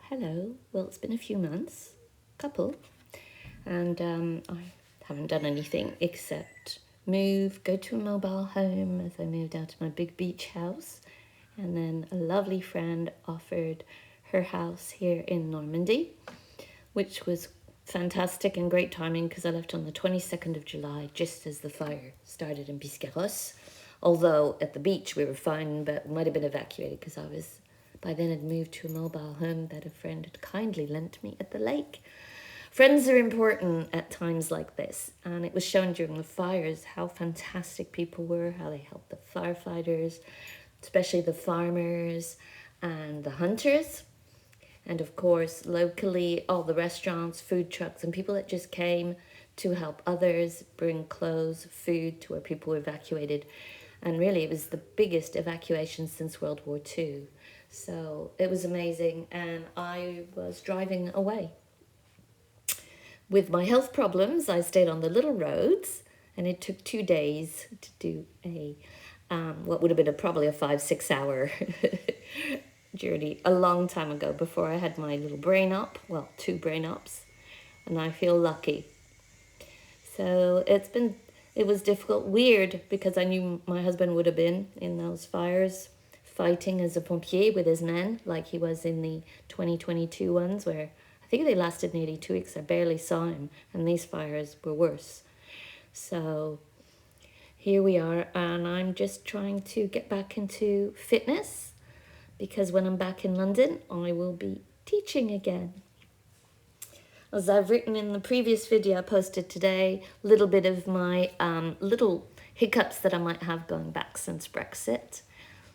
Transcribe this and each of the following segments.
Hello. Well, it's been a few months, couple, and I haven't done anything except move, go to a mobile home as I moved out to my big beach house, and then a lovely friend offered her house here in Normandy, which was fantastic and great timing because I left on the 22nd of July, just as the fire started in Biscarrosse. Although at the beach we were fine, but might have been evacuated because by then had moved to a mobile home that a friend had kindly lent me at the lake. Friends are important at times like this, and it was shown during the fires how fantastic people were, how they helped the firefighters, especially the farmers and the hunters. And of course, locally, all the restaurants, food trucks, and people that just came to help others, bring clothes, food to where people were evacuated. And really, it was the biggest evacuation since World War II. So it was amazing, and I was driving away. With my health problems, I stayed on the little roads, and it took 2 days to do what would have been probably a 5-6 hour journey a long time ago before I had my little brain op, well, 2 brain ops, and I feel lucky. So it was difficult, weird, because I knew my husband would have been in those fires fighting as a pompier with his men, like he was in the 2022 ones, where I think they lasted nearly 2 weeks. I barely saw him, and these fires were worse. So here we are, and I'm just trying to get back into fitness because when I'm back in London, I will be teaching again. As I've written in the previous video I posted today, a little bit of my little hiccups that I might have going back since Brexit.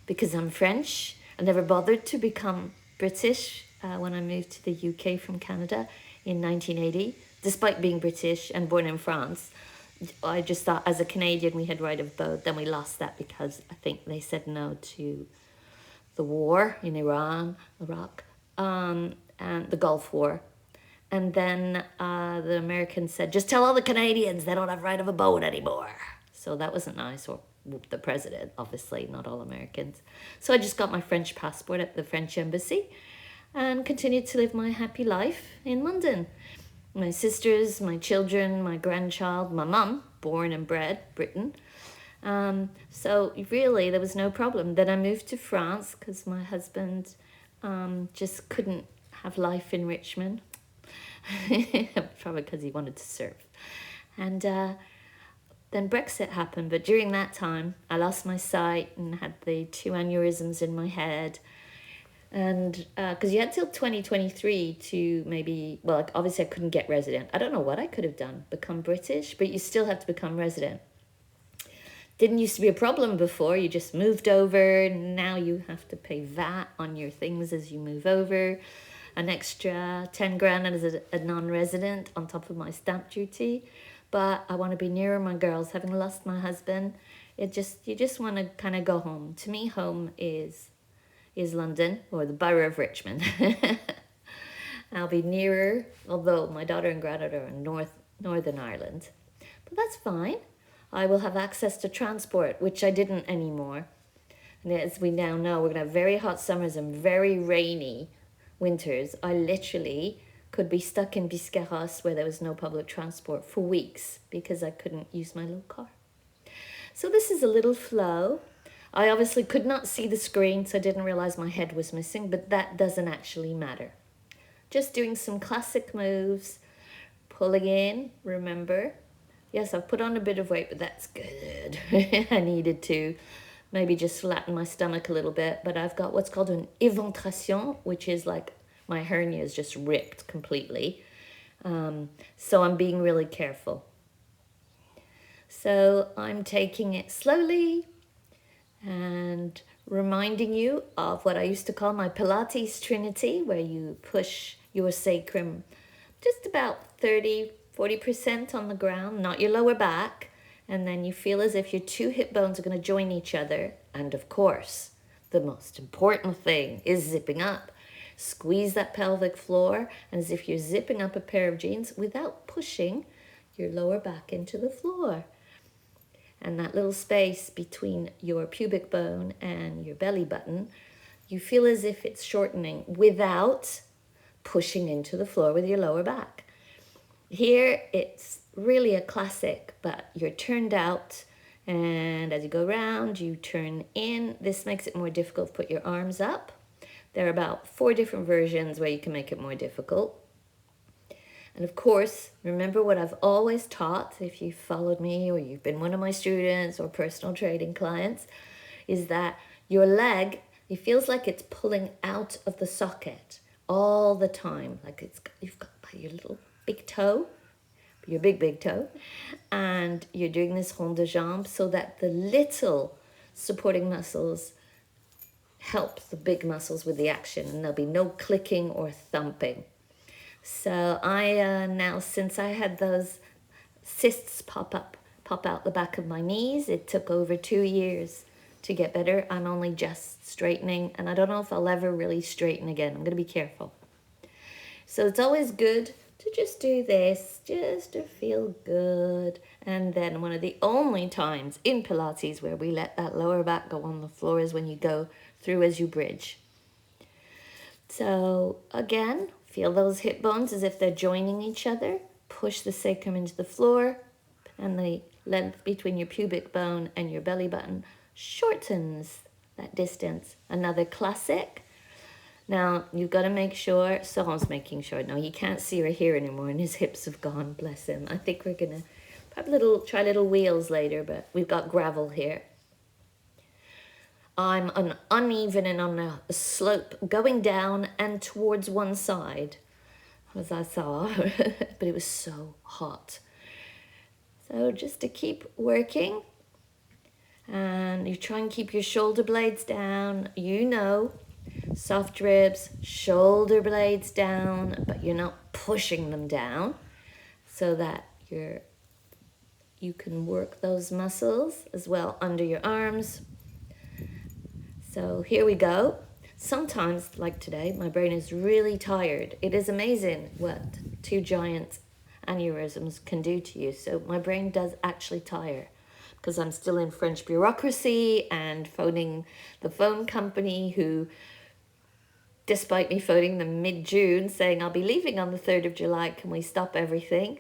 Because I'm French, I never bothered to become British when I moved to the UK from Canada in 1980, despite being British and born in France. I just thought as a Canadian we had right of vote. Then we lost that because I think they said no to the war in Iran, Iraq, and the Gulf War. And then the Americans said, just tell all the Canadians they don't have right of a vote anymore. So that wasn't nice, or the president, obviously, not all Americans. So I just got my French passport at the French embassy and continued to live my happy life in London. My sisters, my children, my grandchild, my mum, born and bred Britain. So really there was no problem. Then I moved to France because my husband just couldn't have life in Richmond. Probably because he wanted to surf. And then Brexit happened, but during that time I lost my sight and had the 2 aneurysms in my head. And because you had till 2023 to maybe, well, like obviously I couldn't get resident. I don't know what I could have done, become British, but you still have to become resident. Didn't used to be a problem before. You just moved over. Now you have to pay VAT on your things as you move over. An extra 10 grand as a non-resident on top of my stamp duty. But I want to be nearer my girls. Having lost my husband, you just want to kind of go home. To me, home is London or the borough of Richmond. I'll be nearer, although my daughter and granddaughter are in Northern Ireland. But that's fine. I will have access to transport, which I didn't anymore. And as we now know, we're going to have very hot summers and very rainy winters. I literally could be stuck in Biscarrosse where there was no public transport for weeks because I couldn't use my little car. So this is a little flow. I obviously could not see the screen, so I didn't realize my head was missing, but that doesn't actually matter. Just doing some classic moves, pulling in, remember. Yes, I've put on a bit of weight, but that's good. I needed to maybe just flatten my stomach a little bit, but I've got what's called an éventration, which is like my hernia is just ripped completely. So I'm being really careful. So I'm taking it slowly and reminding you of what I used to call my Pilates Trinity, where you push your sacrum just about 40% on the ground, not your lower back, and then you feel as if your 2 hip bones are going to join each other. And of course, the most important thing is zipping up. Squeeze that pelvic floor as if you're zipping up a pair of jeans without pushing your lower back into the floor. And that little space between your pubic bone and your belly button, you feel as if it's shortening without pushing into the floor with your lower back. Here, it's really a classic, but you're turned out, and as you go around, you turn in. This makes it more difficult to put your arms up. There are about 4 different versions where you can make it more difficult. And of course, remember what I've always taught, if you've followed me or you've been one of my students or personal training clients, is that your leg, it feels like it's pulling out of the socket all the time. Like you've got your little big toe, your big toe, and you're doing this rond de jambe so that the little supporting muscles help the big muscles with the action, and there'll be no clicking or thumping. So I now, since I had those cysts pop out the back of my knees, it took over 2 years to get better. I'm only just straightening, and I don't know if I'll ever really straighten again. I'm going to be careful. So it's always good to just do this, just to feel good. And then one of the only times in Pilates where we let that lower back go on the floor is when you go through as you bridge. So again, feel those hip bones as if they're joining each other. Push the sacrum into the floor, and the length between your pubic bone and your belly button shortens that distance. Another classic. Now, you've got to make sure, Soron's making sure, no, he can't see or hear anymore and his hips have gone, bless him. I think we're going to try little wheels later, but we've got gravel here. I'm uneven and on a slope going down and towards one side, as I saw, but it was so hot. So just to keep working, and you try and keep your shoulder blades down, soft ribs, shoulder blades down, but you're not pushing them down so that you can work those muscles as well under your arms. So here we go. Sometimes, like today, my brain is really tired. It is amazing what 2 giant aneurysms can do to you. So my brain does actually tire because I'm still in French bureaucracy and phoning the phone company who, despite me phoning them mid-June saying I'll be leaving on the 3rd of July, can we stop everything?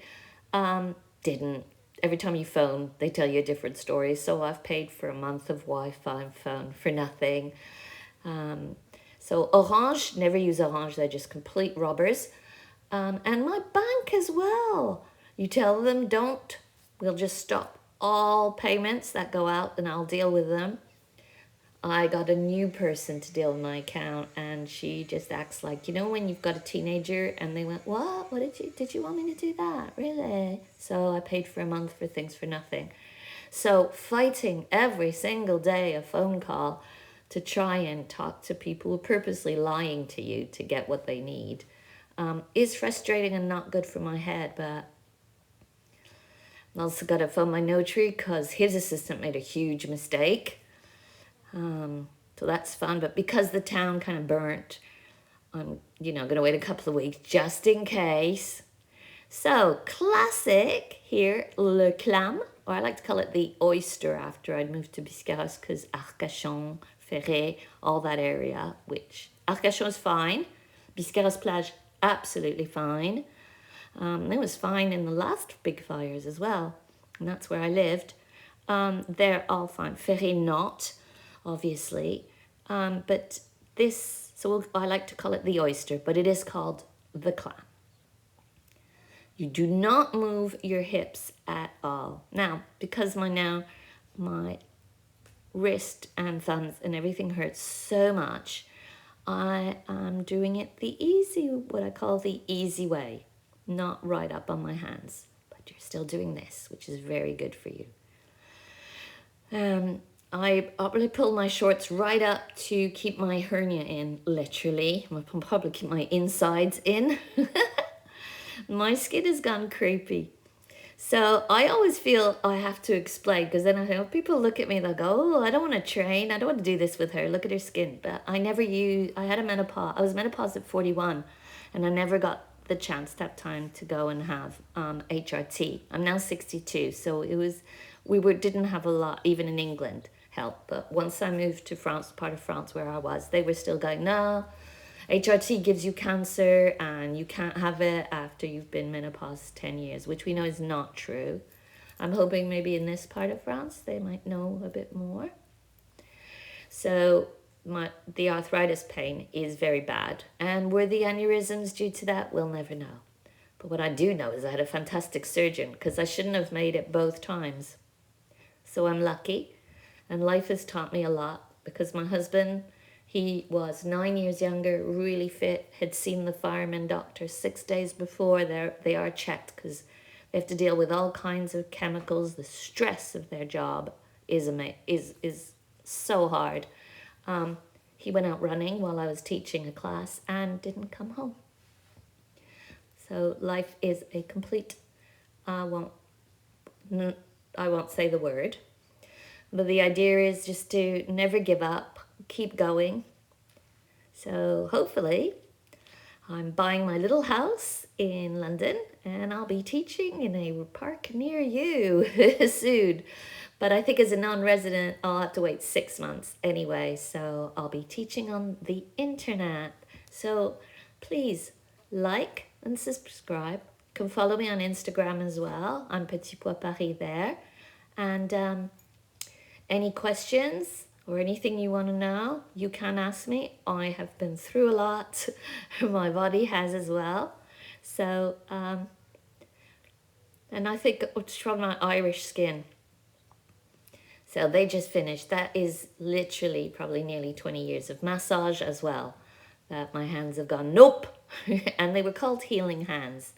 Didn't. Every time you phone, they tell you a different story. So I've paid for a month of Wi-Fi phone for nothing. So Orange, never use Orange. They're just complete robbers. And my bank as well. You tell them we'll just stop all payments that go out and I'll deal with them. I got a new person to deal with my account, and she just acts like, when you've got a teenager and they went, what did you want me to do that? Really? So I paid for a month for things for nothing. So fighting every single day a phone call to try and talk to people who are purposely lying to you to get what they need is frustrating and not good for my head. But I also got to phone my notary because his assistant made a huge mistake. So that's fun, but because the town kind of burnt, I'm, going to wait a couple of weeks just in case. So classic here, le clam, or I like to call it the oyster after I'd moved to Biscarrosse because Arcachon, Ferré, all that area, which Arcachon is fine. Biscarrosse plage, absolutely fine. It was fine in the last big fires as well, and that's where I lived. They're all fine. Ferré not, obviously, but so I like to call it the oyster, but it is called the clam. You do not move your hips at all. Now, because my wrist and thumbs and everything hurts so much, I am doing it what I call the easy way, not right up on my hands, but you're still doing this, which is very good for you. I probably pull my shorts right up to keep my hernia in, literally. I'll probably keep my insides in. My skin has gone creepy. So I always feel I have to explain, because then I people look at me, they'll go, oh, I don't want to train. I don't want to do this with her. Look at her skin. But I had I was menopause at 41, and I never got the chance to have time to go and have HRT. I'm now 62, so didn't have a lot, even in England, help. But once I moved to France, part of France where I was, they were still going, no, HRT gives you cancer and you can't have it after you've been menopause 10 years, which we know is not true. I'm hoping maybe in this part of France they might know a bit more. So the arthritis pain is very bad. And were the aneurysms due to that? We'll never know. But what I do know is I had a fantastic surgeon, because I shouldn't have made it both times. So I'm lucky. And life has taught me a lot, because my husband, he was 9 years younger, really fit, had seen the fireman doctor 6 days before. They are checked because they have to deal with all kinds of chemicals. The stress of their job is so hard. He went out running while I was teaching a class and didn't come home. So life is a complete, I won't say the word, but the idea is just to never give up, keep going. So hopefully I'm buying my little house in London and I'll be teaching in a park near you soon. But I think as a non-resident, I'll have to wait 6 months anyway. So I'll be teaching on the internet. So please like and subscribe. You can follow me on Instagram as well. I'm Petit Pois Paris there. And any questions or anything you want to know, you can ask me. I have been through a lot. My body has as well. So, and I think it's from my Irish skin. So they just finished. That is literally probably nearly 20 years of massage as well. That my hands have gone, nope. And they were called healing hands.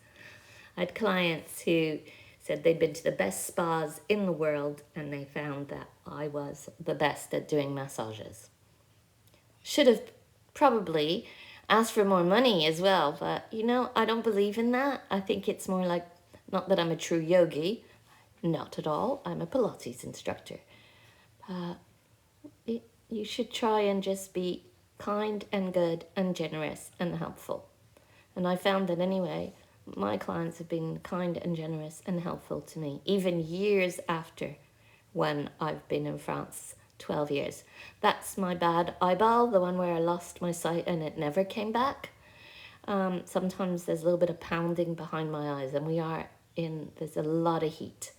I had clients who said they'd been to the best spas in the world and they found that I was the best at doing massages. Should have probably asked for more money as well, but you know, I don't believe in that. I think it's more like, not that I'm a true yogi, not at all. I'm a Pilates instructor. You should try and just be kind and good and generous and helpful. And I found that anyway, my clients have been kind and generous and helpful to me, even years after when I've been in France 12 years. That's my bad eyeball, the one where I lost my sight and it never came back. Sometimes there's a little bit of pounding behind my eyes and there's a lot of heat.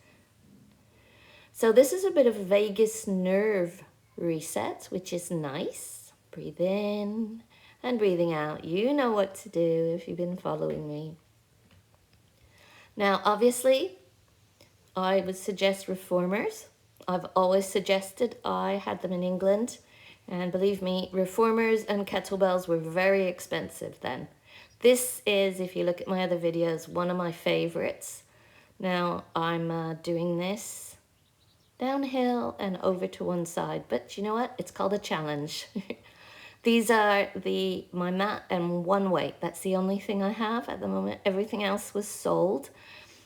So this is a bit of vagus nerve reset, which is nice. Breathe in and breathing out. You know what to do if you've been following me. Now, obviously, I would suggest reformers. I've always suggested, I had them in England. And believe me, reformers and kettlebells were very expensive then. This is, if you look at my other videos, one of my favorites. Now, I'm doing this downhill and over to one side. But you know what? It's called a challenge. These are my mat and one weight. That's the only thing I have at the moment. Everything else was sold,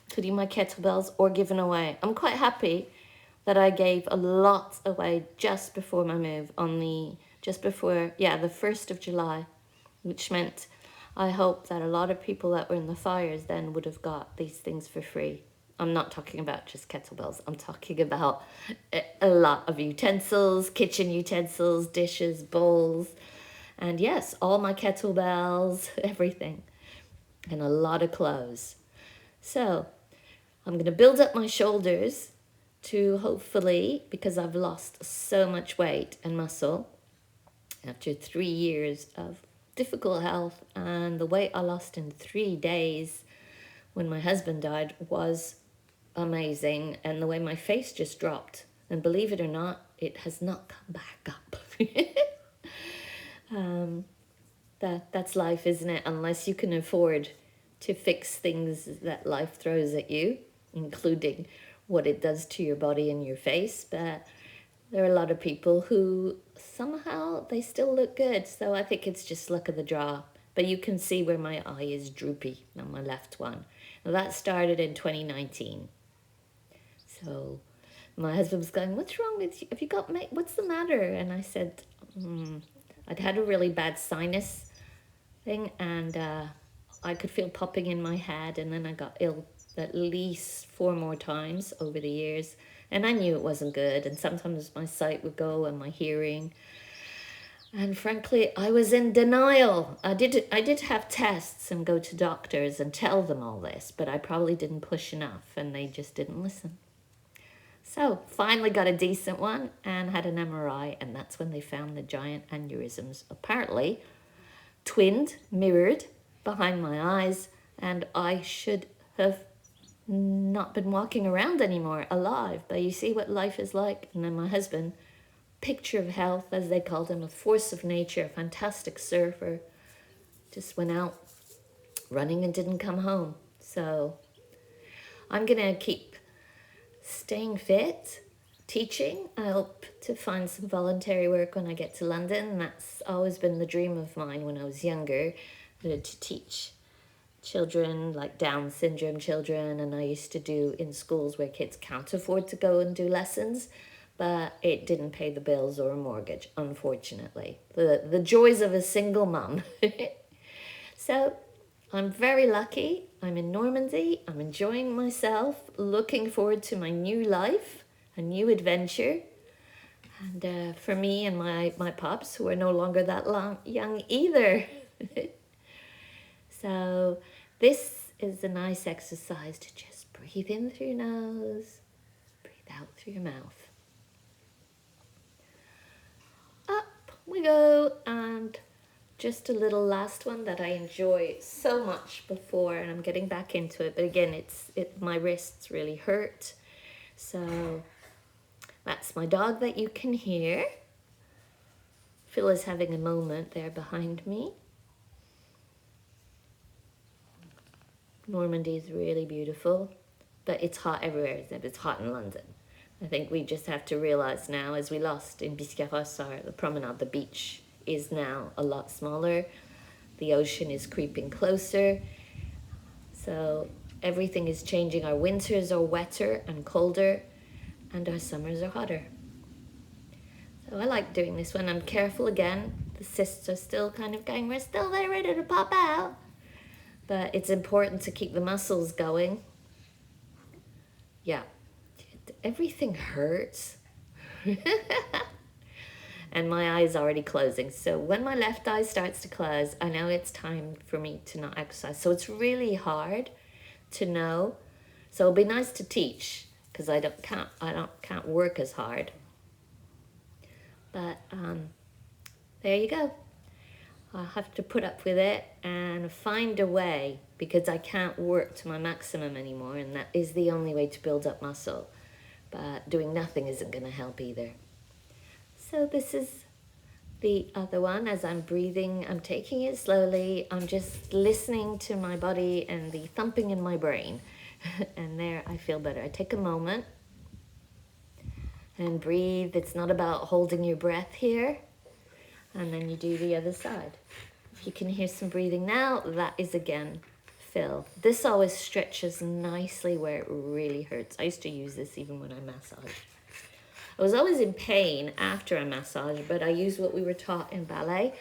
including my kettlebells, or given away. I'm quite happy that I gave a lot away just before my move the 1st of July, which meant I hope that a lot of people that were in the fires then would have got these things for free. I'm not talking about just kettlebells. I'm talking about a lot of utensils, kitchen utensils, dishes, bowls, and yes, all my kettlebells, everything, and a lot of clothes. So I'm going to build up my shoulders to hopefully, because I've lost so much weight and muscle after 3 years of difficult health, and the weight I lost in 3 days when my husband died was amazing, and the way my face just dropped, and believe it or not, it has not come back up. That's life, isn't it? Unless you can afford to fix things that life throws at you, including what it does to your body and your face. But there are a lot of people who somehow they still look good, so I think it's just luck of the draw. But you can see where my eye is droopy on my left one. Now that started in 2019. So my husband was going, what's wrong with you? Have you got, what's the matter? And I said, I'd had a really bad sinus thing, and I could feel popping in my head, and then I got ill at least 4 more times over the years, and I knew it wasn't good, and sometimes my sight would go and my hearing. And frankly, I was in denial. I did have tests and go to doctors and tell them all this, but I probably didn't push enough and they just didn't listen. So finally got a decent one and had an MRI, and that's when they found the giant aneurysms, apparently twinned, mirrored behind my eyes, and I should have not been walking around anymore alive. But you see what life is like. And then my husband, picture of health, as they called him, a force of nature, a fantastic surfer, just went out running and didn't come home. So I'm gonna keep staying fit, teaching. I hope to find some voluntary work when I get to London. That's always been the dream of mine when I was younger, to teach children, like Down syndrome children, and I used to do in schools where kids can't afford to go and do lessons, but it didn't pay the bills or a mortgage, unfortunately. The joys of a single mum. So I'm very lucky. I'm in Normandy. I'm enjoying myself, looking forward to my new life, a new adventure. And for me and my pups, who are no longer that young either. So this is a nice exercise to just breathe in through your nose, breathe out through your mouth. Up we go, and just a little last one that I enjoy so much before, and I'm getting back into it, but again, my wrists really hurt. So that's my dog that you can hear. Phil is having a moment there behind me. Normandy is really beautiful, but it's hot everywhere, isn't it? It's hot in London. I think we just have to realize now, as we lost in Biscarrosse, the promenade, the beach is now a lot smaller. The ocean is creeping closer. So everything is changing. Our winters are wetter and colder, and our summers are hotter. So I like doing this one. I'm careful again. The cysts are still kind of going, we're still there ready to pop out. But it's important to keep the muscles going. Yeah, everything hurts. And my eye's already closing. So when my left eye starts to close, I know it's time for me to not exercise. So it's really hard to know. So it'll be nice to teach, because I can't work as hard. But there you go. I'll have to put up with it and find a way, because I can't work to my maximum anymore, and that is the only way to build up muscle. But doing nothing isn't going to help either. So this is the other one. As I'm breathing, I'm taking it slowly. I'm just listening to my body and the thumping in my brain. And there I feel better. I take a moment and breathe. It's not about holding your breath here. And then you do the other side. If you can hear some breathing now, that is again Phil. This always stretches nicely where it really hurts. I used to use this even when I massage. I was always in pain after a massage, but I used what we were taught in ballet,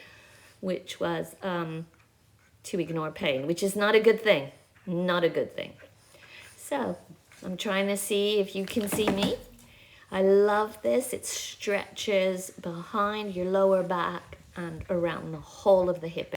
which was to ignore pain, which is not a good thing. Not a good thing. So I'm trying to see if you can see me. I love this. It stretches behind your lower back and around the whole of the hip